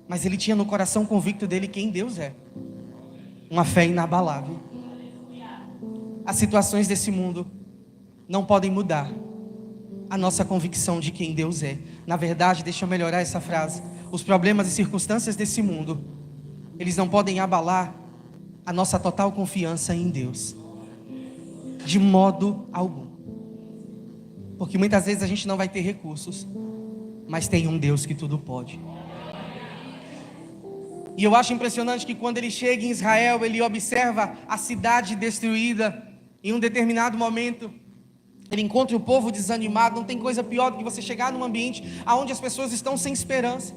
mas ele tinha no coração convicto dele quem Deus é. Uma fé inabalável. As situações desse mundo não podem mudar a nossa convicção de quem Deus é. Na verdade, deixa eu melhorar essa frase. Os problemas e circunstâncias desse mundo, eles não podem abalar a nossa total confiança em Deus. De modo algum. Porque muitas vezes a gente não vai ter recursos, mas tem um Deus que tudo pode. E eu acho impressionante que quando ele chega em Israel, ele observa a cidade destruída. Em um determinado momento, ele encontra o povo desanimado. Não tem coisa pior do que você chegar num ambiente onde as pessoas estão sem esperança,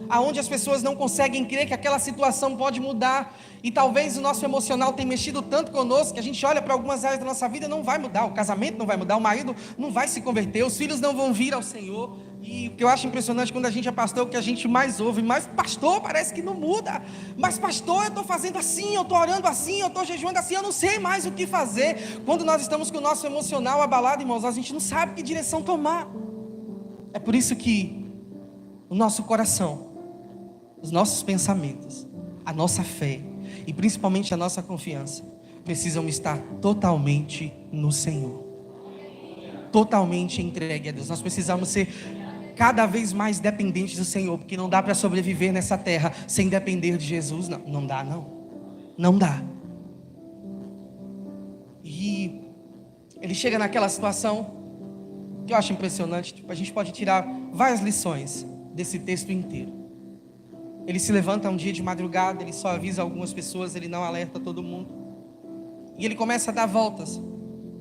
aonde as pessoas não conseguem crer que aquela situação pode mudar. E talvez o nosso emocional tenha mexido tanto conosco que a gente olha para algumas áreas da nossa vida e não vai mudar. O casamento não vai mudar, o marido não vai se converter, os filhos não vão vir ao Senhor. E o que eu acho impressionante quando a gente é pastor, o que a gente mais ouve, mas pastor, parece que não muda. Mas pastor, eu estou fazendo assim, eu estou orando assim, eu estou jejuando assim, eu não sei mais o que fazer. Quando nós estamos com o nosso emocional abalado, irmãos, a gente não sabe que direção tomar. É por isso que o nosso coração, os nossos pensamentos, a nossa fé e principalmente a nossa confiança precisam estar totalmente no Senhor, totalmente entregue a Deus. Nós precisamos ser cada vez mais dependentes do Senhor, porque não dá para sobreviver nessa terra sem depender de Jesus. Não dá. Não dá. E ele chega naquela situação que eu acho impressionante. A gente pode tirar várias lições desse texto inteiro. Ele se levanta um dia de madrugada, ele só avisa algumas pessoas, ele não alerta todo mundo. E ele começa a dar voltas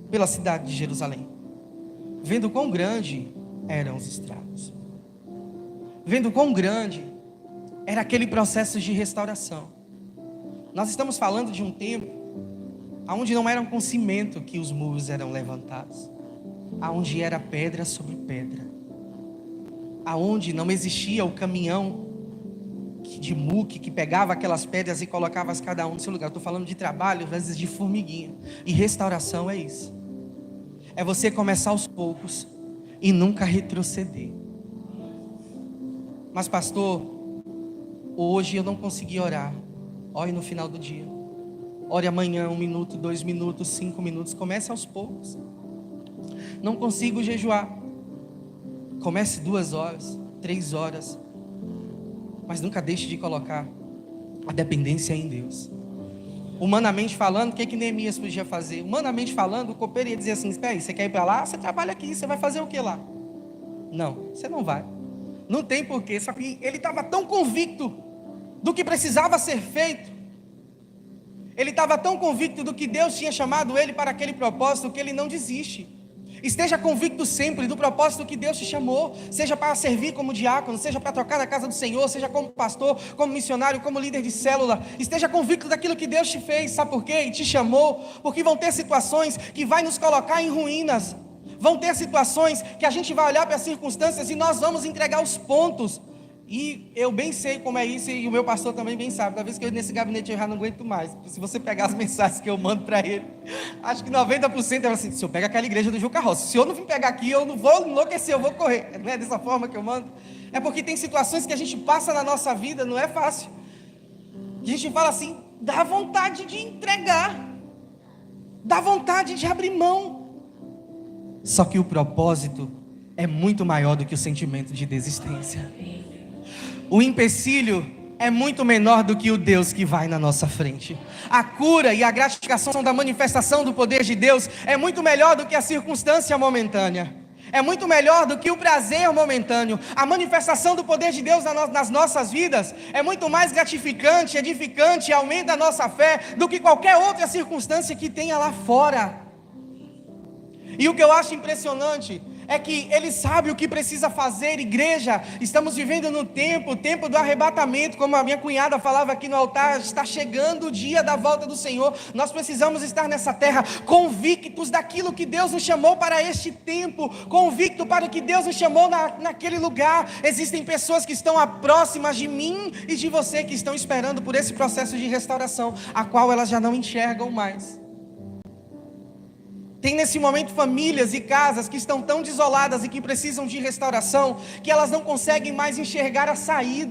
pela cidade de Jerusalém, vendo quão grande eram os estragos, vendo quão grande era aquele processo de restauração. Nós estamos falando de um tempo onde não era com cimento que os muros eram levantados, onde era pedra sobre pedra, onde não existia o caminhão de muque que pegava aquelas pedras e colocava cada um no seu lugar. Eu estou falando de trabalho, às vezes de formiguinha. E restauração é isso. É você começar aos poucos e nunca retroceder. Mas pastor, hoje eu não consegui orar. Ore no final do dia. Ore amanhã, 1 minuto, 2 minutos, 5 minutos. Comece aos poucos. Não consigo jejuar. Comece 2 horas, 3 horas. Mas nunca deixe de colocar a dependência em Deus. Humanamente falando, o que Neemias podia fazer? Humanamente falando, o copeiro ia dizer assim: espera aí, você quer ir para lá? Você trabalha aqui, você vai fazer o que lá? Não, você não vai. Não tem porquê. Só que ele estava tão convicto do que precisava ser feito. Ele estava tão convicto do que Deus tinha chamado ele para aquele propósito, que ele não desiste. Esteja convicto sempre do propósito que Deus te chamou, seja para servir como diácono, seja para tocar na casa do Senhor, seja como pastor, como missionário, como líder de célula. Esteja convicto daquilo que Deus te fez. Sabe por quê? E te chamou, porque vão ter situações que vai nos colocar em ruínas. Vão ter situações que a gente vai olhar para as circunstâncias e nós vamos entregar os pontos. E eu bem sei como é isso, e o meu pastor também bem sabe. Da vez que eu nesse gabinete eu já não aguento mais. Se você pegar as mensagens que eu mando para ele, acho que 90% é assim: se eu pego aquela igreja do Juca Rossi, se eu não vim pegar aqui, eu não vou enlouquecer, eu vou correr. Não é dessa forma que eu mando. É porque tem situações que a gente passa na nossa vida, não é fácil. A gente fala assim, dá vontade de entregar, dá vontade de abrir mão. Só que o propósito é muito maior do que o sentimento de desistência. O empecilho é muito menor do que o Deus que vai na nossa frente. A cura e a gratificação da manifestação do poder de Deus é muito melhor do que a circunstância momentânea. É muito melhor do que o prazer momentâneo. A manifestação do poder de Deus nas nossas vidas é muito mais gratificante, edificante, aumenta a nossa fé do que qualquer outra circunstância que tenha lá fora. E o que eu acho impressionante é que ele sabe o que precisa fazer. Igreja, estamos vivendo no tempo do arrebatamento, como a minha cunhada falava aqui no altar. Está chegando o dia da volta do Senhor. Nós precisamos estar nessa terra convictos daquilo que Deus nos chamou para este tempo, convicto para o que Deus nos chamou naquele lugar. Existem pessoas que estão próximas de mim e de você, que estão esperando por esse processo de restauração, a qual elas já não enxergam mais. Tem nesse momento famílias e casas que estão tão desoladas e que precisam de restauração, que elas não conseguem mais enxergar a saída.